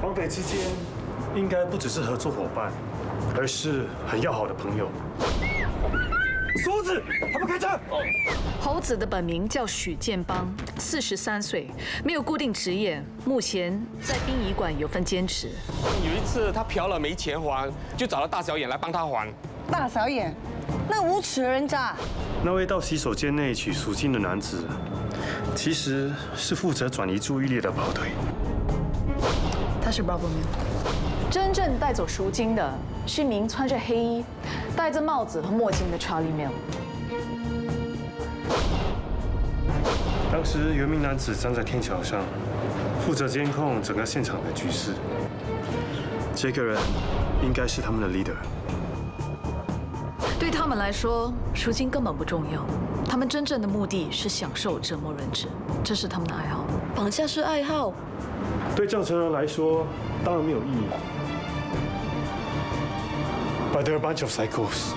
绑匪之间应该不只是合作伙伴，而是很要好的朋友。猴子，他们开枪！猴子的本名叫许建邦，43岁，没有固定职业，目前在殡仪馆有份兼职。有一次他嫖了没钱还，就找了大小眼来帮他还。大小眼，那无耻的人渣！那位到洗手间内取赎金的男子，其实是负责转移注意力的跑腿。他是 Bravo Mill， 真正带走赎金的是一名穿着黑衣、戴着帽子和墨镜的 Charlie Mill。当时有一名男子站在天桥上，负责监控整个现场的局势。这个人应该是他们的 leader。对他们来说，赎金根本不重要，他们真正的目的是享受折磨人质，这是他们的爱好。绑架是爱好，对正常人来说，当然没有意义。But they're a bunch of psychos.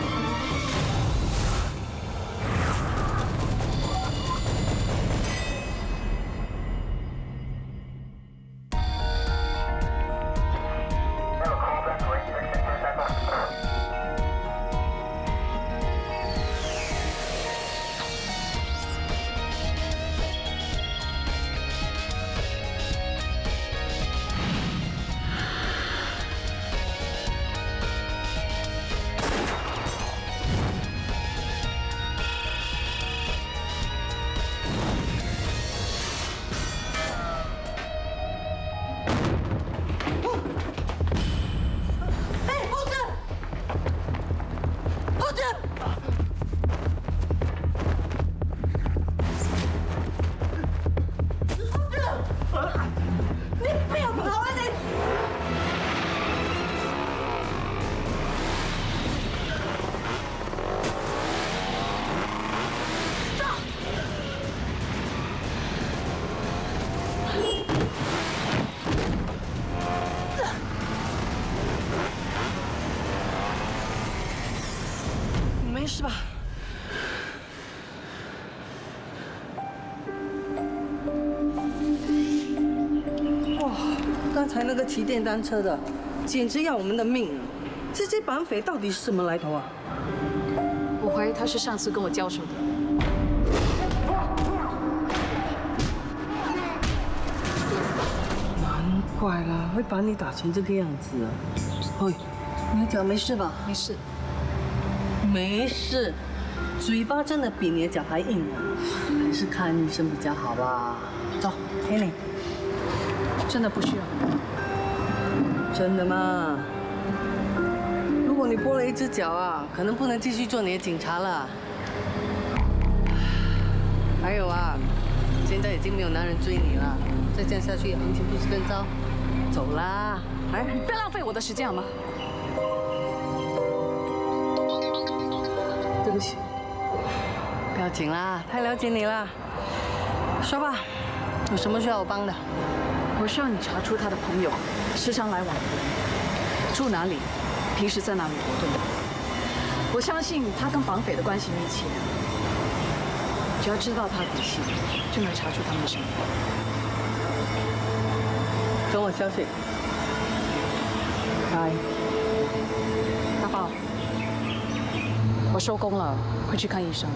没事吧？哇，刚才那个骑电单车的，简直要我们的命啊！这些绑匪到底是什么来头啊？我怀疑他是上次跟我交手的。难怪啦，会把你打成这个样子啊！嘿，你脚没事吧？没事，没事，嘴巴真的比你的脚还硬啊！还是看医生比较好吧。走，陪你。真的不需要。真的吗？如果你剥了一只脚啊，可能不能继续做你的警察了。还有啊，现在已经没有男人追你了，再这样下去，行情不是更糟？走啦！哎，不要浪费我的时间好吗？对不起。不要紧啦，太了解你啦。说吧，有什么需要我帮的？我需要你查出他的朋友，时常来往的人，住哪里，平时在哪里活动。我相信他跟绑匪的关系密切，只要知道他的底细，就能查出他们的身份。等我消息。拜。大宝，我收工了，回去看医生。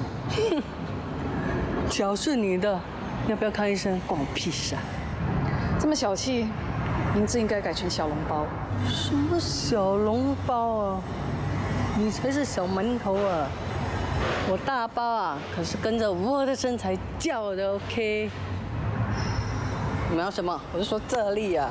脚是你的，要不要看医生关我屁事啊！这么小气，名字应该改成小笼包。什么小笼包啊？你才是小馒头啊！我大包啊，可是跟着我的身材叫的 ，OK？ 你们要什么？我就说这里啊。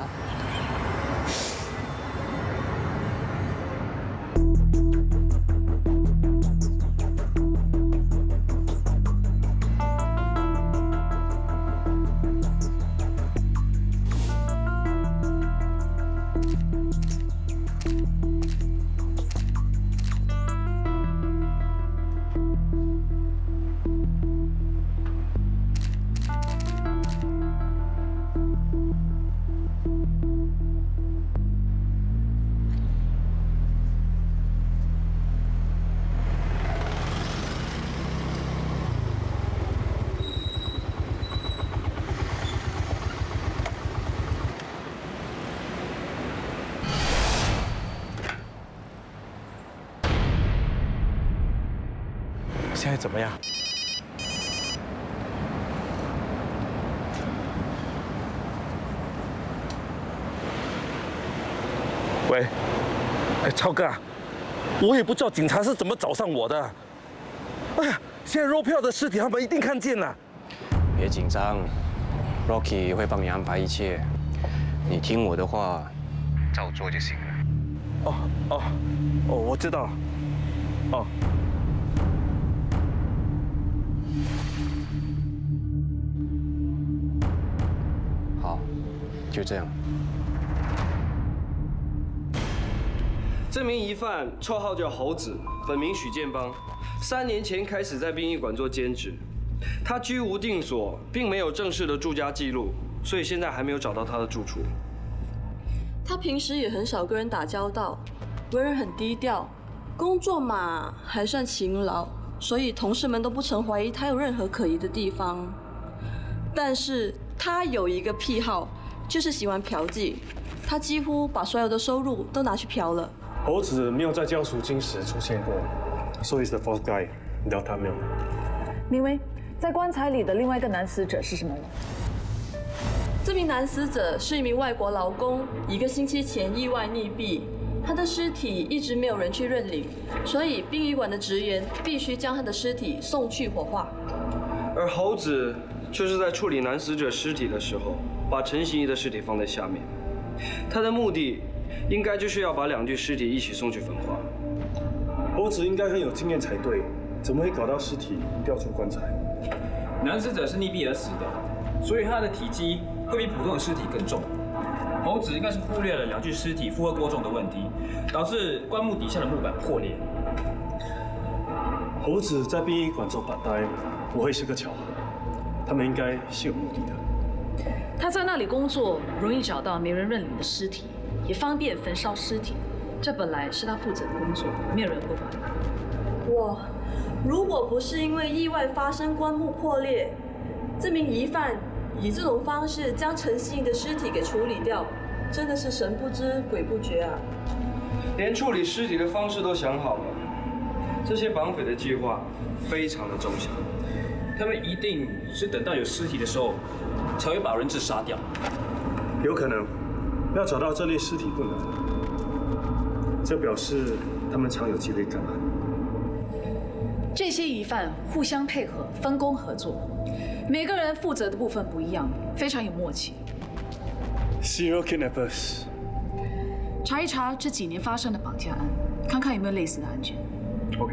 现在怎么样？喂，哎，超哥啊，我也不知道警察是怎么找上我的。哎呀，现在肉票的尸体他们一定看见了。别紧张 ，Rocky 会帮你安排一切，你听我的话，照做就行了。哦，我知道。哦。好，就这样。这名疑犯绰号叫猴子，本名许建邦，3年前开始在殡仪馆做兼职。他居无定所，并没有正式的住家记录，所以现在还没有找到他的住处。他平时也很少跟人打交道，为人很低调，工作嘛还算勤劳，所以同事们都不曾怀疑他有任何可疑的地方。但是他有一个癖好，就是喜欢嫖妓，他几乎把所有的收入都拿去嫖了。猴子没有在交赎金时出现过，so is the fourth guy， 你知道他没有？明威，在棺材里的另外一个男死者是什么人？这名男死者是一名外国劳工，1个星期前意外溺毙，他的尸体一直没有人去认领，所以殡仪馆的职员必须将他的尸体送去火化。而猴子就是在处理男死者尸体的时候，把陈行仪的尸体放在下面，他的目的应该就是要把2具尸体一起送去焚化。猴子应该很有经验才对，怎么会搞到尸体掉出棺材？男死者是溺毙而死的，所以他的体积会比普通的尸体更重。猴子应该是忽略了2具尸体负荷过重的问题，导致棺木底下的木板破裂。猴子在殡仪馆做把呆，不会是个巧合，他们应该是有目的的。他在那里工作，容易找到没人认领的尸体，也方便焚烧尸体。这本来是他负责的工作，没有人会管。如果不是因为意外发生棺木破裂，这名疑犯以这种方式将陈信的尸体给处理掉，真的是神不知鬼不觉啊！连处理尸体的方式都想好了，这些绑匪的计划非常的周详。他们一定是等到有尸体的时候，才会把人质杀掉。有可能，要找到这类尸体不难，这表示他们常有机会干案。这些疑犯互相配合，分工合作，每个人负责的部分不一样，非常有默契。Serial kidnappers。查一查这几年发生的绑架案，看看有没有类似的案件。OK。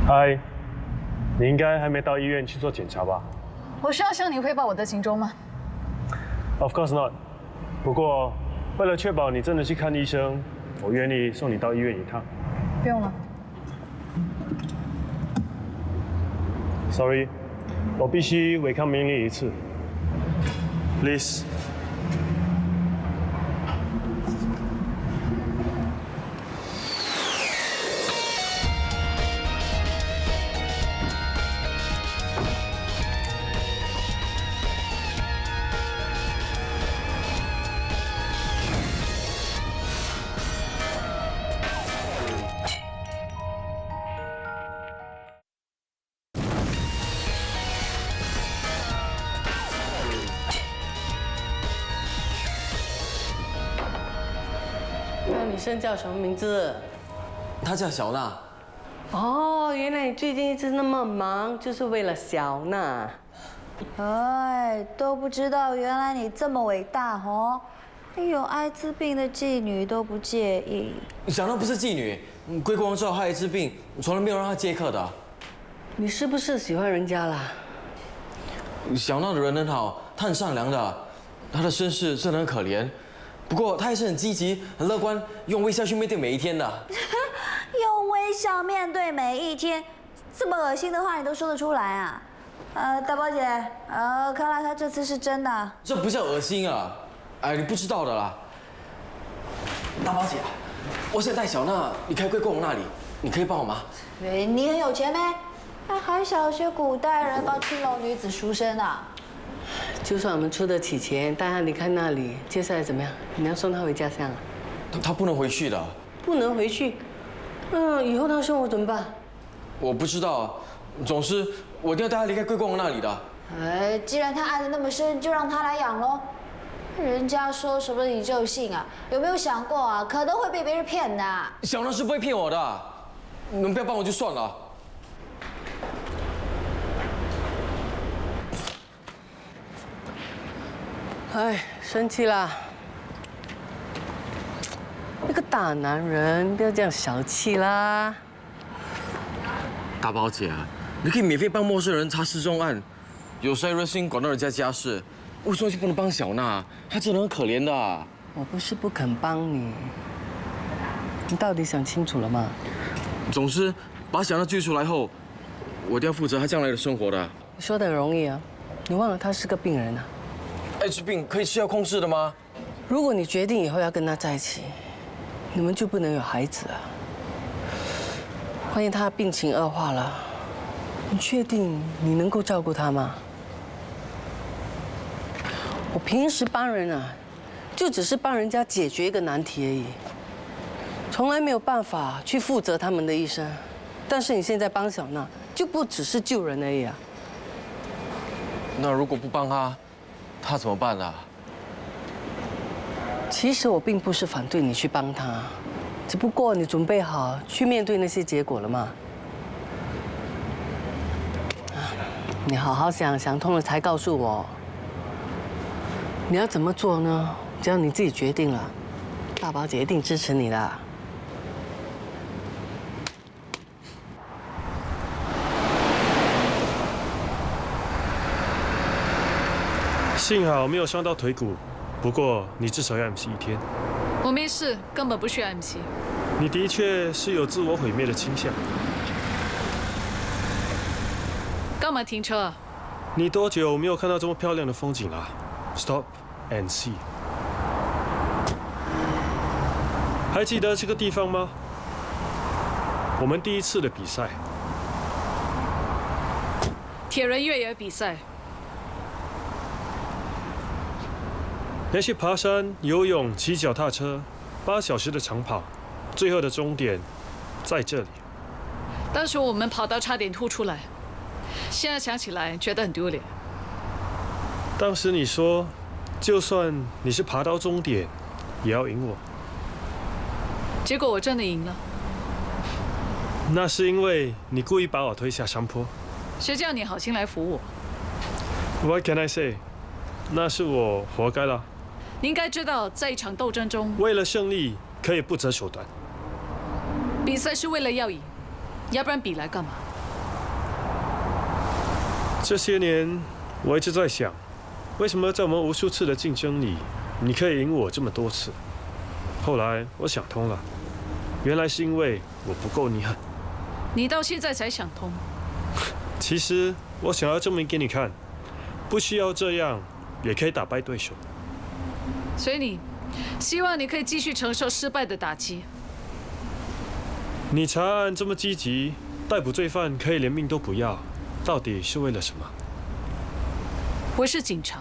嗨，你应该还没到医院去做检查吧？我需要向你汇报我的行踪吗？ Of course not。不过，为了确保你真的去看医生，我愿意送你到医院一趟。不用了。Sorry， 我必须违抗命令一次。Please。那女生叫什么名字？她叫小娜。哦，原来你最近一直那么忙，就是为了小娜。哎，都不知道原来你这么伟大哦！有艾滋病的妓女都不介意。小娜不是妓女，归国王知道她艾滋病，从来没有让她接客的。你是不是喜欢人家啦？小娜的人很好，她很善良的，她的身世真的很可怜。不过她还是很积极、很乐观，用微笑去面对每一天的。用微笑面对每一天，这么恶心的话你都说得出来啊？大宝姐，看来他这次是真的。这不叫恶心啊！哎，你不知道的啦。大宝姐，我想带小娜离开贵公那里，你可以帮我吗？你很有钱咩？还想学古代人帮青楼女子赎身啊？就算我们出得起钱，带她离开那里，接下来怎么样？你要送她回家乡啊？她不能回去的。不能回去？以后她生活怎么办？我不知道，总之我一定要带她离开贵公那里的。既然他爱得那么深，就让他来养喽。人家说什么你就信啊？有没有想过啊？可能会被别人骗的。小娜是不会骗我的，你们不要帮我就算了。哎，生气啦！那个大男人，不要这样小气啦。大宝姐，你可以免费帮陌生人查失踪案，有谁热心管到人家家事，为什么就不能帮小娜？她真的很可怜的。我不是不肯帮你，你到底想清楚了吗？总之，把小娜救出来后，我一定要负责她将来的生活的。你说的很容易啊，你忘了他是个病人啊。艾滋病可以吃药控制的吗？如果你决定以后要跟他在一起，你们就不能有孩子啊。万一他病情恶化了，你确定你能够照顾他吗？我平时帮人啊，就只是帮人家解决一个难题而已，从来没有办法去负责他们的一生。但是你现在帮小娜，就不只是救人而已啊。那如果不帮她怎么办啊？其实我并不是反对你去帮他，只不过你准备好去面对那些结果了吗？你好好想通了才告诉我。你要怎么做呢？只要你自己决定了，大宝姐一定支持你的。幸好没有伤到腿骨，不过你至少要 MC 1天。我没事，根本不需要 MC。你的确是有自我毁灭的倾向。干嘛停车啊？你多久没有看到这么漂亮的风景了 ？Stop and see。还记得这个地方吗？我们第一次的比赛。铁人越野比赛。连续爬山、游泳、骑脚踏车，8小时的长跑，最后的终点在这里。当时我们跑到差点吐出来，现在想起来觉得很丢脸。当时你说，就算你是爬到终点，也要赢我。结果我真的赢了。那是因为你故意把我推下山坡。谁叫你好心来扶我 ？What can I say？ 那是我活该了。你应该知道，在一场斗争中，为了胜利可以不择手段。比赛是为了要赢，要不然比来干嘛？这些年，我一直在想，为什么在我们无数次的竞争里，你可以赢我这么多次？后来我想通了，原来是因为我不够你狠。你到现在才想通？其实我想要证明给你看，不需要这样也可以打败对手。所以你希望你可以继续承受失败的打击。你查案这么积极，逮捕罪犯可以连命都不要，到底是为了什么？我是警察，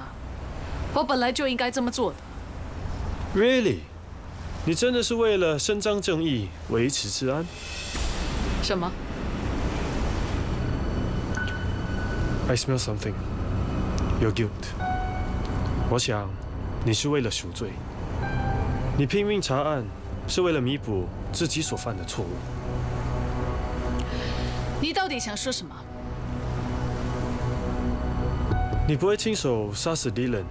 我本来就应该这么做的。Really？ 你真的是为了伸张正义、维持治安？什么 ？I smell something. Your guilt. 我想，你是为了赎罪。你拼命查案，是为了弥补自己所犯的错误。你到底想说什么？你不会亲手杀死 Dylan，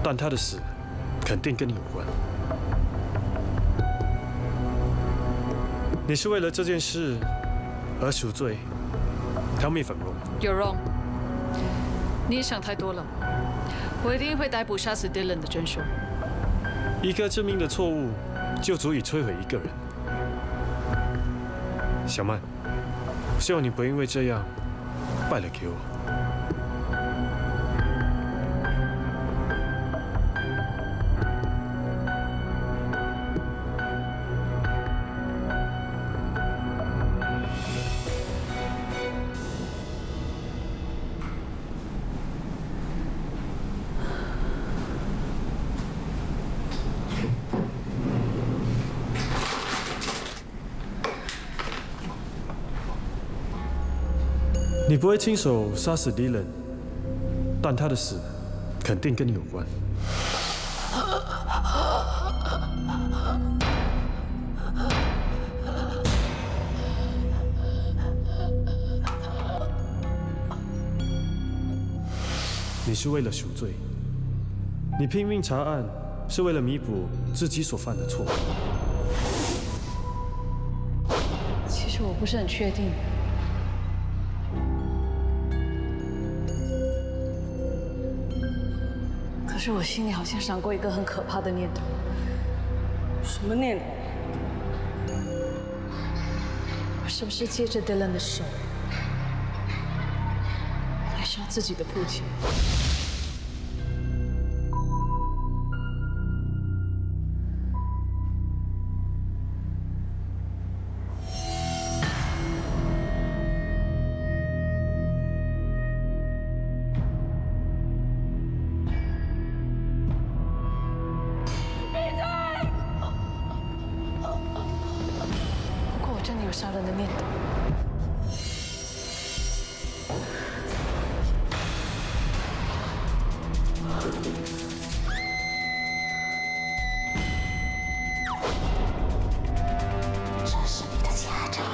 但他的死肯定跟你有关。你是为了这件事而赎罪 ？Tell me if I'm wrong. You're wrong. 你想太多了。我一定会逮捕杀死 Dylan 的真凶。一个致命的错误就足以摧毁一个人。小曼，希望你不因为这样败了给我。你不会亲手杀死Dylan，但他的死肯定跟你有关。你是为了赎罪，你拼命查案是为了弥补自己所犯的错。其实我不是很确定。可是我心里好像闪过一个很可怕的念头。什么念头？我是不是借着 Dylan 的手来杀自己的父亲？不过我真的有杀人的念头。这是你的下场。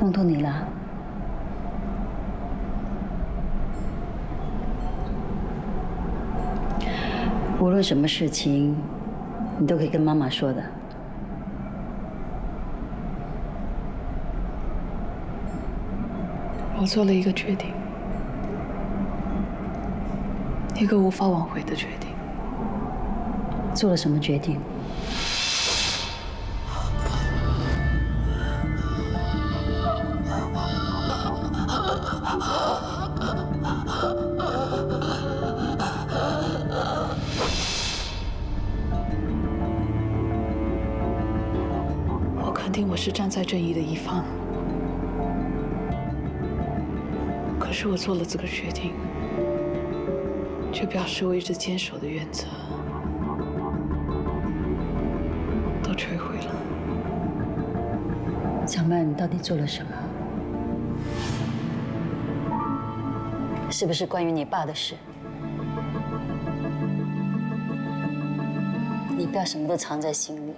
弄痛你了？无论什么事情，你都可以跟妈妈说的。我做了一个决定，一个无法挽回的决定。做了什么决定？我肯定我是站在正义的一方，可是我做了这个决定，就表示我一直坚守的原则都摧毁了。小曼，你到底做了什么？是不是关于你爸的事？你不要什么都藏在心里，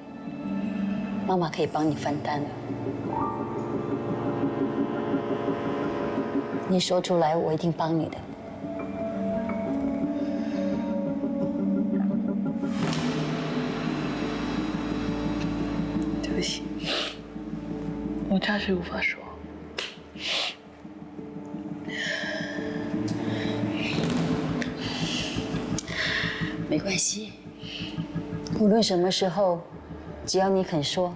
妈妈可以帮你分担的。你说出来，我一定帮你的。对不起，我暂时无法说。没关系，无论什么时候，只要你肯说，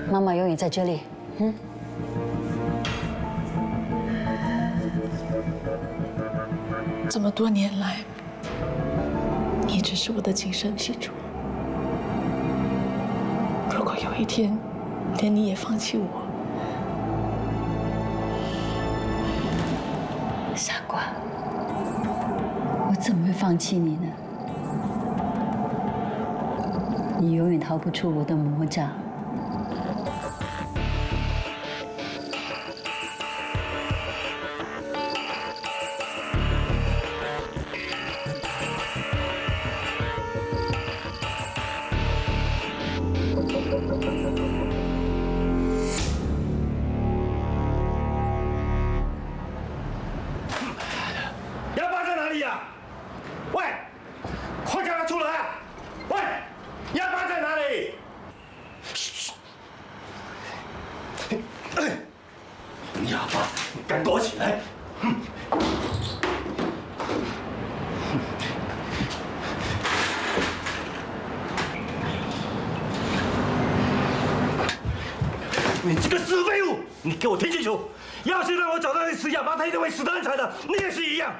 妈妈永远在这里。嗯。这么多年来，你一直是我的精神支柱。如果有一天，连你也放弃我，傻瓜，我怎么会放弃你呢？你永远逃不出我的魔掌。哑巴在哪里呀？喂，快叫他出来！喂，哑巴在哪里？哑巴，敢躲起来！你这个死废物！你给我听清楚，要是让我找到那死哑巴，他一定会死得很惨的。你也是一样。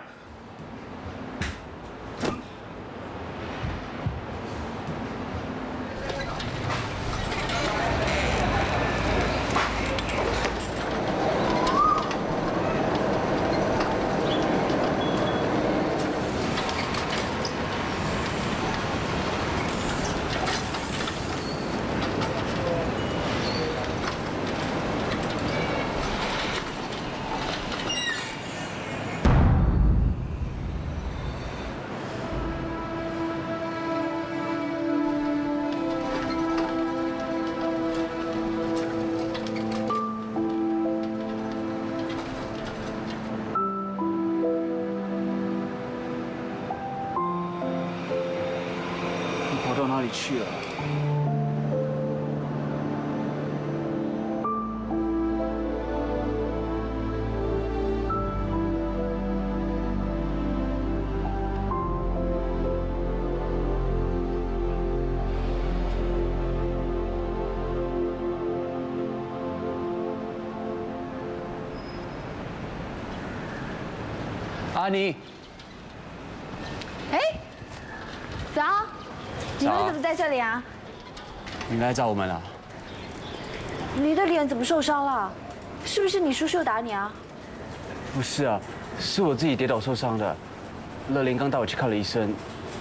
跑到哪里去了？阿妮，哎，早，你们怎么在这里啊？你来找我们了？你的脸怎么受伤了？是不是你叔叔打你啊？不是啊，是我自己跌倒受伤的。乐林刚带我去看了医生，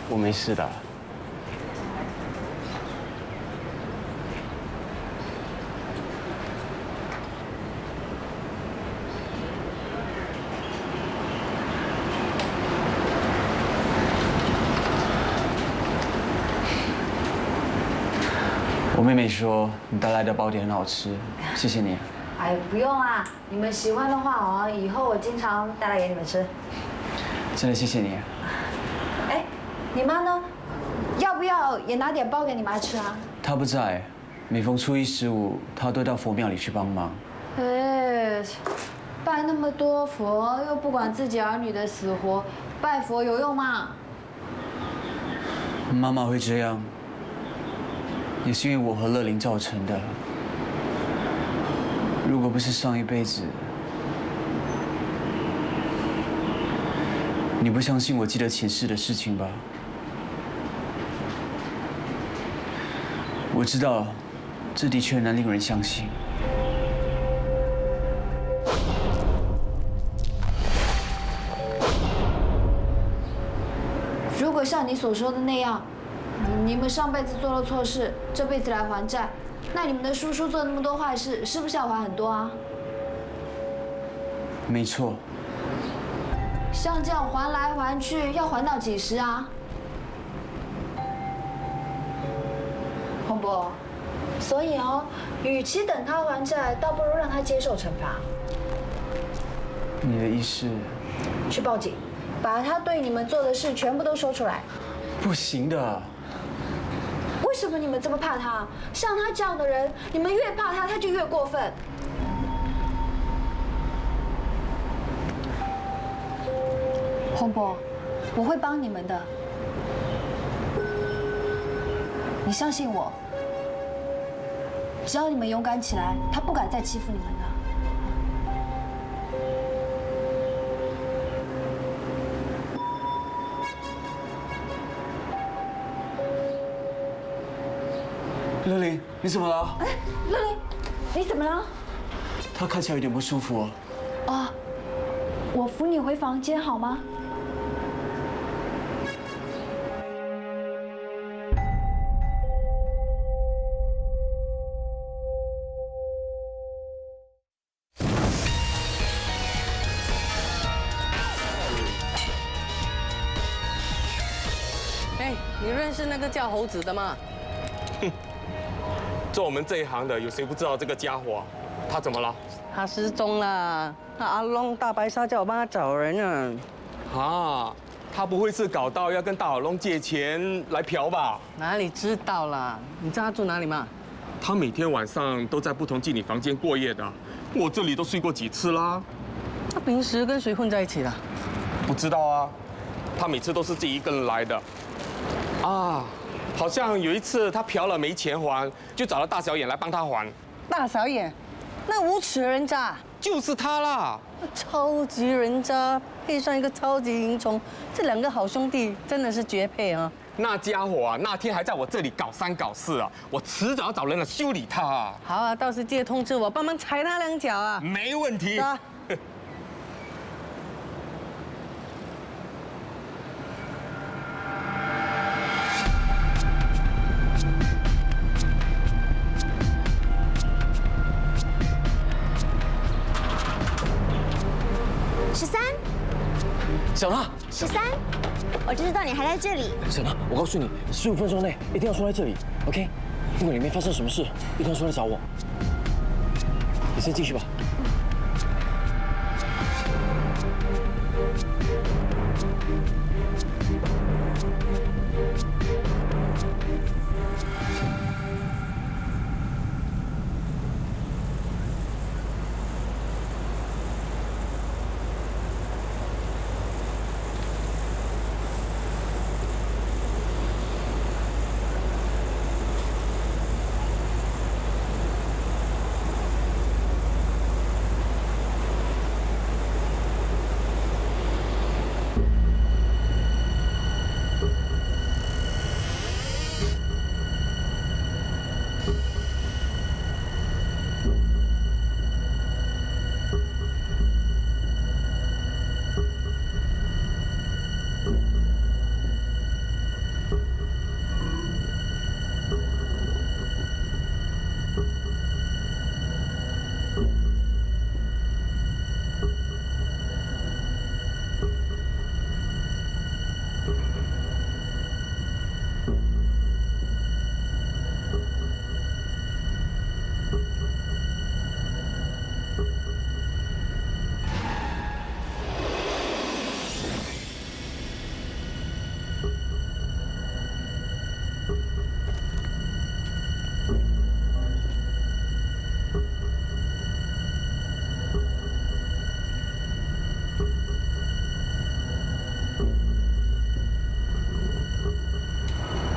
我没事的。我妹妹说你带来的糕点很好吃，谢谢你。哎，不用啦，你们喜欢的话哦，以后我经常带来给你们吃。真的谢谢你。哎，你妈呢？要不要也拿点包给你妈吃啊？她不在，每逢初一、15，她都到佛庙里去帮忙。哎，拜那么多佛，又不管自己儿女的死活，拜佛有用吗？妈妈会这样，也是因为我和乐林造成的。如果不是上一辈子，你不相信我记得前世的事情吧？我知道，这的确很难令人相信。如果像你所说的那样，你们上辈子做了错事，这辈子来还债，那你们的叔叔做那么多坏事，是不是要还很多啊？没错。像这样还来还去，要还到几时啊？洪博，所以哦，与其等他还债，倒不如让他接受惩罚。你的意思？去报警，把他对你们做的事全部都说出来。不行的。为什么你们这么怕他？像他这样的人，你们越怕他，他就越过分。洪博，我会帮你们的，你相信我。只要你们勇敢起来，他不敢再欺负你们的。乐林，你怎么了？哎，乐林，你怎么了？他看起来有点不舒服哦。哦，我扶你回房间好吗？哎，你认识那个叫猴子的吗？做我们这一行的，有谁不知道这个家伙？他怎么了？他失踪了。那阿龙大白鲨叫我帮他找人呢。啊，他不会是搞到要跟大耳窿借钱来嫖吧？哪里知道啦？你知道他住哪里吗？他每天晚上都在不同妓女房间过夜的，我这里都睡过几次啦。他平时跟谁混在一起的？不知道啊，他每次都是自己一个人来的。啊，好像有一次他嫖了没钱还，就找了大小眼来帮他还。大小眼，那无耻人渣。就是他啦！超级人渣配上一个超级淫虫，这两个好兄弟真的是绝配啊！那家伙啊，那天还在我这里搞三搞四啊，我迟早要找人来修理他啊！好啊，到时记得通知我，帮忙踩他两脚啊！没问题。走啊13，小娜13，我就知道你还在这里。小娜，我告诉你，15分钟内一定要出来这里 ，OK？如果里面发生什么事，一定要出来找我。你先继续吧。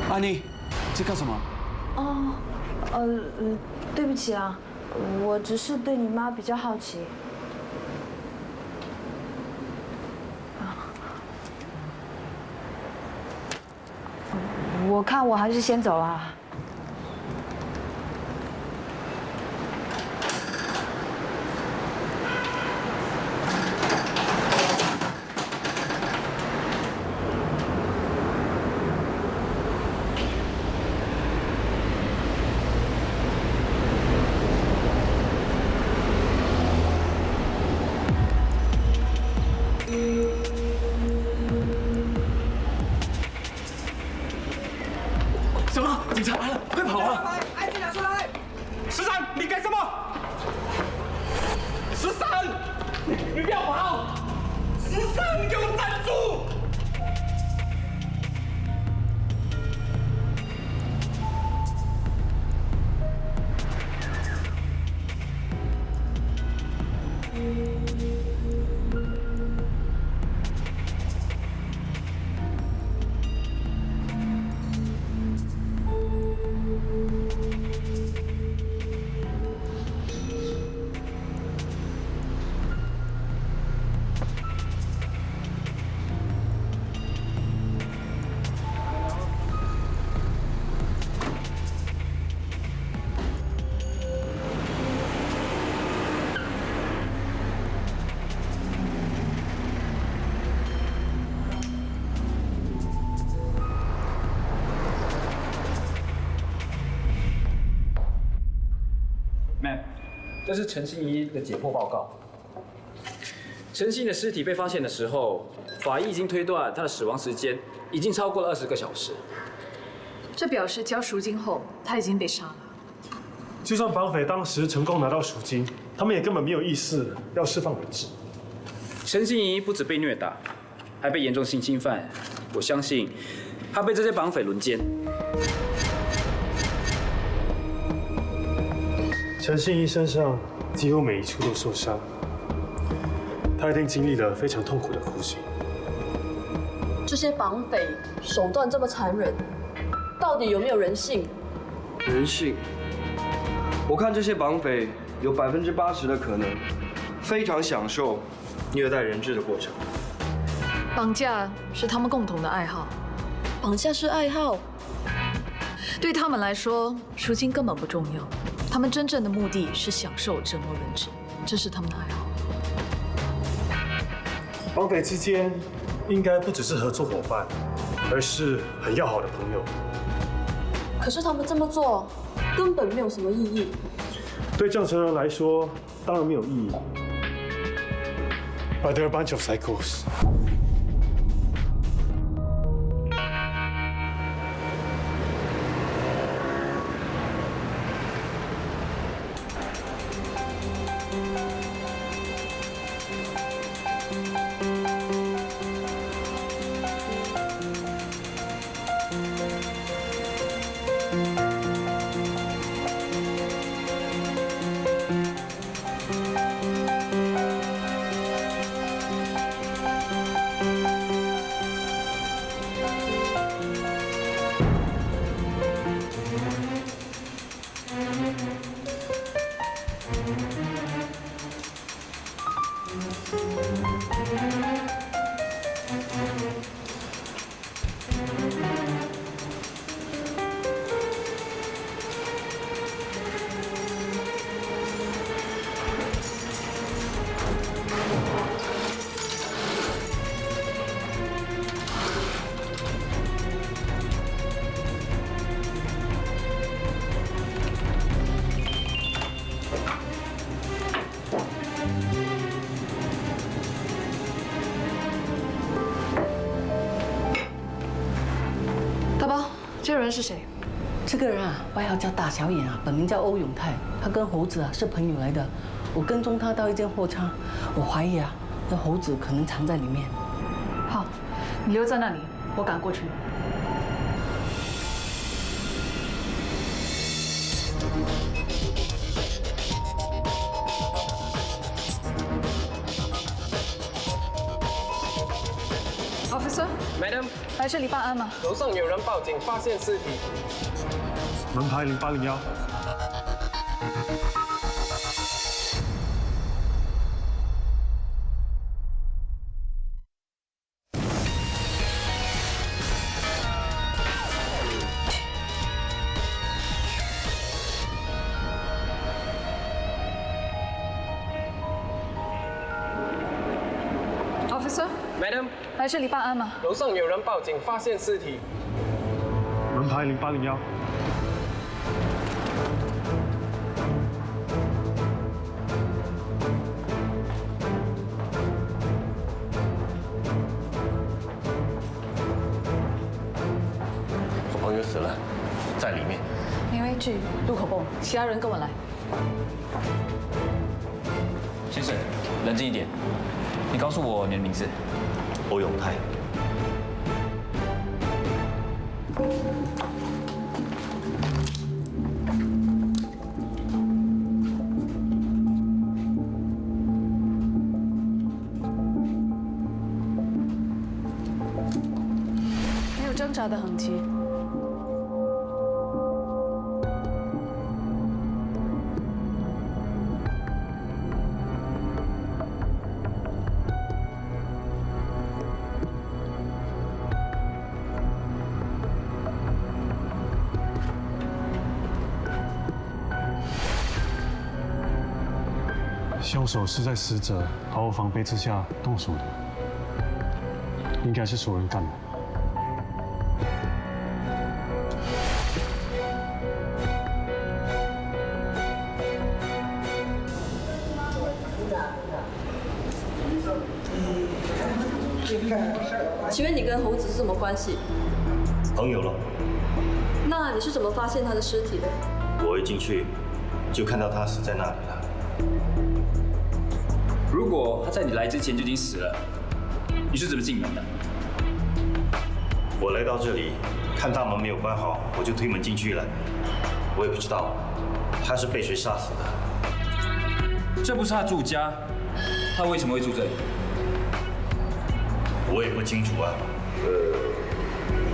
安妮，在干什么？哦，对不起啊，我只是对你妈比较好奇。我看我还是先走了。小娜，警察来了，快跑啊！爱情拿出来！13，你干什么？13，你不要跑！13，你给我站住！这是陈信一的解剖报告。陈信的尸体被发现的时候，法医已经推断他的死亡时间已经超过了20个小时。这表示交赎金后他已经被杀了。就算绑匪当时成功拿到赎金，他们也根本没有意识要释放人质。陈心怡不止被虐打，还被严重性侵犯。我相信，她被这些绑匪轮奸。陈信怡身上几乎每一处都受伤，他一定经历了非常痛苦的酷刑。这些绑匪手段这么残忍，到底有没有人性？人性，我看这些绑匪有80%的可能非常享受虐待人质的过程。绑架是他们共同的爱好，绑架是爱好，对他们来说，赎金根本不重要。他们真正的目的是享受折磨人质，这是他们的爱好。绑匪之间应该不只是合作伙伴，而是很要好的朋友。可是他们这么做根本没有什么意义。对郑成人来说，当然没有意义。But they're a bunch of psychos. 这个人是谁？这个人啊，外号叫大小眼啊，本名叫欧永泰。他跟猴子啊是朋友来的。我跟踪他到一间货仓，我怀疑啊，这猴子可能藏在里面。好，你留在那里，我赶过去。Officer， Madam， 来这里办案吗？楼上有人报警，发现尸体。门牌0801。Officer， Madam， 来这里办案吗？楼上有人报警，发现尸体。门牌0801。我朋友死了，在里面。林威志、陆口泵，其他人跟我来。先生，冷静一点。你告诉我你的名字。欧永泰。没有挣扎的痕迹。凶手是在死者毫无防备之下动手的，应该是熟人干的。请问你跟猴子是什么关系？朋友了。那你是怎么发现他的尸体的？我一进去，就看到他死在那里了。如果他在你来之前就已经死了，你是怎么进门的？我来到这里，看大门没有关好，我就推门进去了。我也不知道他是被谁杀死的。这不是他住家，他为什么会住这里？我也不清楚啊。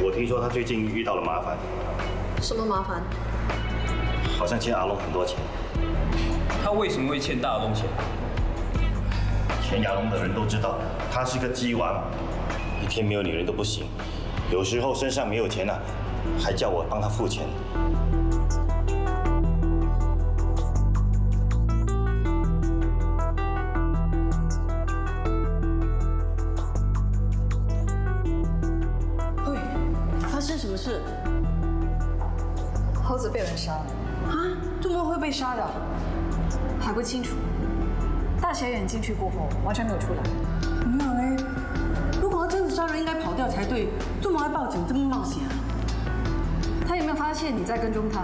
我听说他最近遇到了麻烦。什么麻烦？好像欠阿龙很多钱。他为什么会欠大阿龙钱？前亚龙的人都知道，他是个鸡王，一天没有女人都不行。有时候身上没有钱了，还叫我帮他付钱。喂，发生什么事？猴子被人杀了。啊？怎么会被杀的？还不清楚。大小眼进去过后，完全没有出来。没有嘞。如果他真的杀人，应该跑掉才对，这么爱报警，这么冒险啊？他有没有发现你在跟踪他？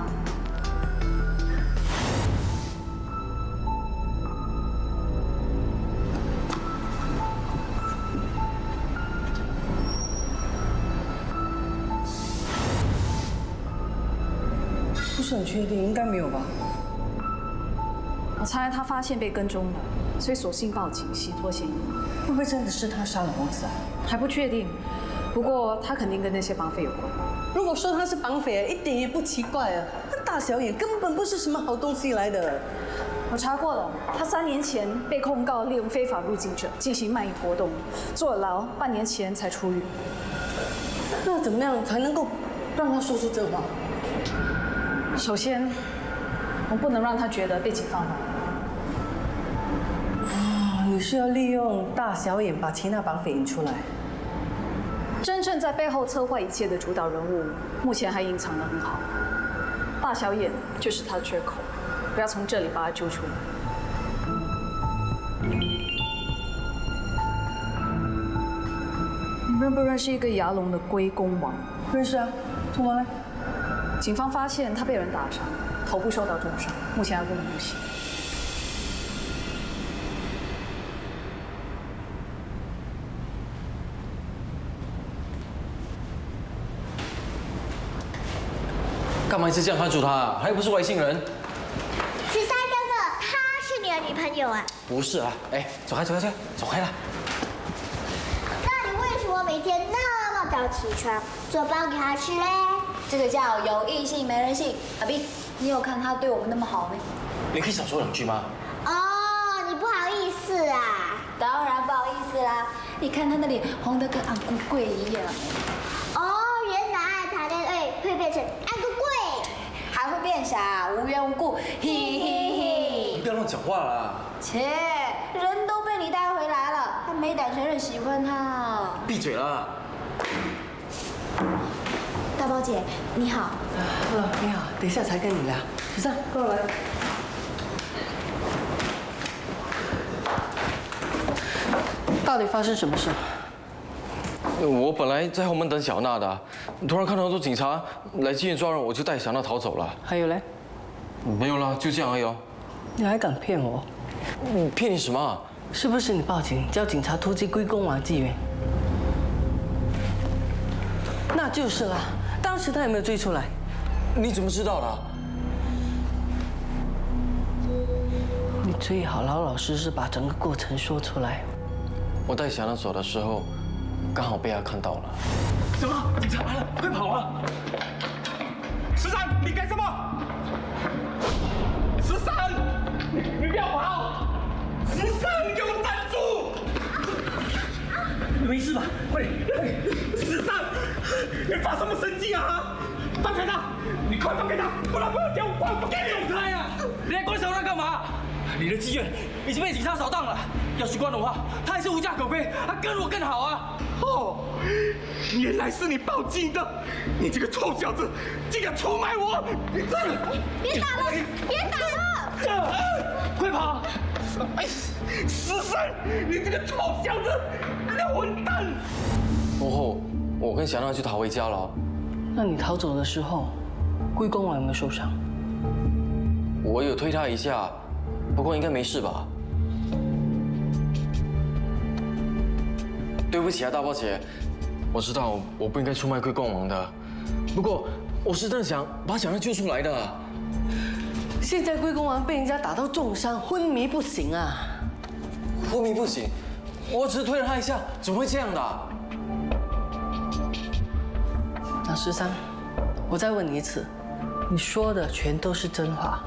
不是很确定，应该没有吧？我猜他发现被跟踪了，所以索性报警，洗脱嫌疑。会不会真的是他杀了猴子啊？还不确定，不过他肯定跟那些绑匪有关。如果说他是绑匪，一点也不奇怪啊。那大小眼根本不是什么好东西来的。我查过了，他3年前被控告利用非法入境者进行卖淫活动，坐了牢，半年前才出狱。那怎么样才能够让他说出这话？首先，我不能让他觉得被警方瞒。你是要利用大小眼把其他绑匪引出来？真正在背后策划一切的主导人物，目前还隐藏得很好。大小眼就是他的缺口，不要从这里把他揪出来。你认不认识一个牙龙的龟公王？认识啊，怎么了？警方发现他被人打伤，头部受到重伤，目前还问不醒。干嘛一直这样看住他？他又不是外星人。13哥哥，她是你的女朋友啊？不是啊，哎，走开，走开，走开了。那你为什么每天那么早起床做饭给她吃嘞？这个叫有异性没人性。阿斌，你有看他对我们那么好没？你可以少说2句吗？哦，你不好意思啊？当然不好意思啦，你看他的脸红得跟安菇桂一样。哦，原来谈恋爱会变成安菇贵，还会变傻，无缘无故，嘿嘿嘿。你不要乱讲话啦！切，人都被你带回来了，还没胆承认喜欢他。闭嘴啦！大宝姐，你好。Hello， 你好，等一下才跟你聊。13，过来。到底发生什么事？我本来在后门等小娜的，突然看到很多警察来妓院抓人，我就带小娜逃走了。还有嘞？没有啦，就这样而已哦。你还敢骗我？骗你什么？是不是你报警叫警察突击龟公王妓院？那就是啦。当时他有没有追出来？你怎么知道的？你最好老老实实把整个过程说出来。我带小娜走的时候，刚好被他看到了。什么？警察来了，快跑啊！13，你干什么？13，你不要跑！13，你给我站住！没事吧？快点！13，你发什么神经啊？放开他！你快放开他，不然我要叫我不给你放开啊！你还关小娜干嘛？你的妓院已经被警察扫荡了，要是关的话，他还是无家可归，他跟我更好啊！哦，原来是你报警的，你这个臭小子，竟敢出卖我！你这……别打了，别打了！快跑！哎，13，你这个臭小子，你个混蛋！过后，我跟小娜就逃回家了。那你逃走的时候，龟公王有没有受伤？我有推他一下，不过应该没事吧？对不起啊，大包姐，我知道我不应该出卖龟公王的，不过我是真的想把小娜救出来的。现在龟公王被人家打到重伤，昏迷不醒啊！昏迷不醒，我只是推了他一下，怎么会这样的？那13，我再问你一次，你说的全都是真话？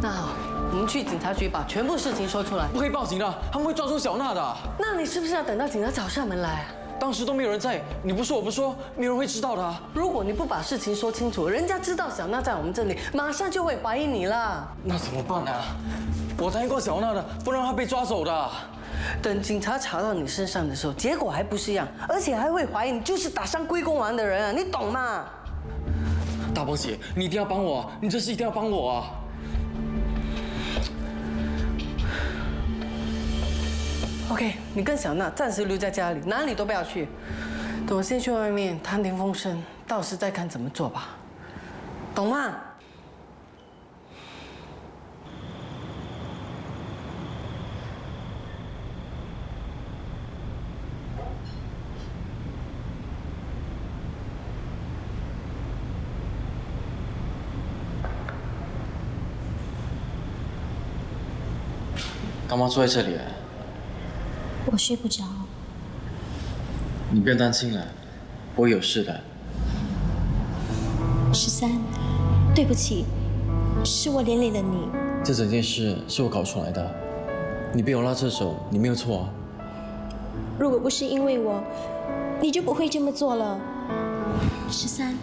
那好，我们去警察局把全部事情说出来。不可以报警的，他们会抓住小娜的。那你是不是要等到警察找上门来？当时都没有人在，你不说我不说，没有人会知道的。如果你不把事情说清楚，人家知道小娜在我们这里，马上就会怀疑你了。那怎么办啊？我答应过小娜的，不让她被抓走的。等警察查到你身上的时候，结果还不是一样，而且还会怀疑你就是打伤龟公王的人啊，你懂吗？大包姐，你一定要帮我，你这事一定要帮我啊！ OK， 你跟小娜暂时留在家里，哪里都不要去。等我先去外面谈点风声，到时再看怎么做吧，懂吗？干嘛坐在这里？我睡不着。你不用担心了，不会有事的。13，对不起，是我连累了你。这整件事是我搞出来的，你被我拉这手，你没有错啊。如果不是因为我，你就不会这么做了。13，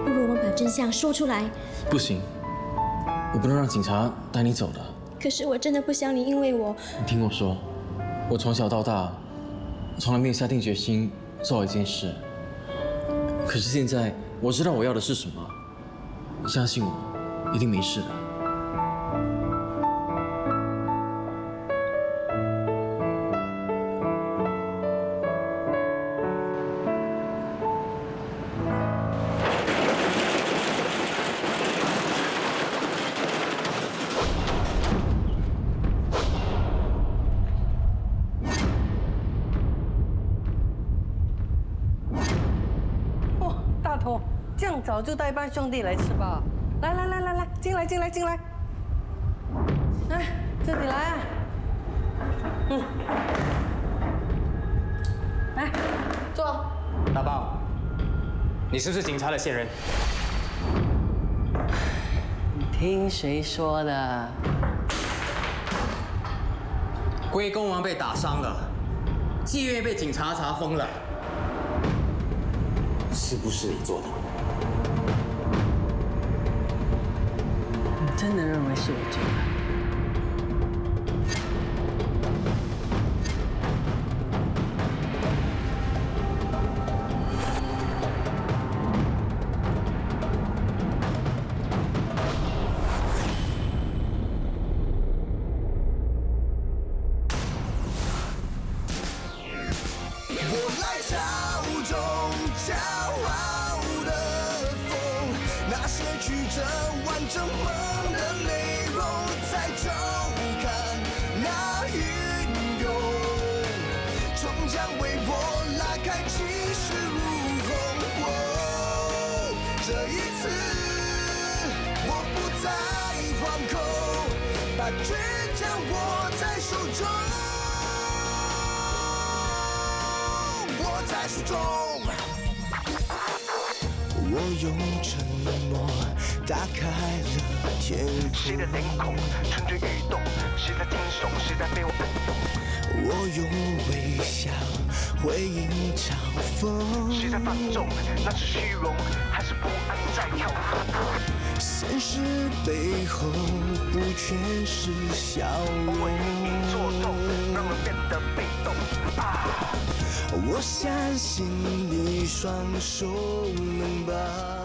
不如我们把真相说出来。不行，我不能让警察带你走的。 可是我真的不想你因为我……你听我说，我从小到大，从来没有下定决心做好一件事。可是现在我知道我要的是什么，相信我，一定没事的。这样早就带班兄弟来吃吧！来，进来！来，自己来啊！来，坐。大豹，你是不是警察的线人？你听谁说的？龟公王被打伤了，妓院被警察查封了，是不是你做的？ 真的认为是我做的？我来朝中骄傲的风，那些曲折完整梦。 这一次，我不再惶恐，把倔强握在手中，握在手中。我用沉默打开了天空。谁的脸孔蠢蠢欲动？谁在听颂？谁在被我感动？我用微笑回应嘲讽。谁在放纵？那是虚荣，还是不安在跳动？现实背后不全是笑容。偶尔隐隐作痛，让人变得被动。我相信你双手能把。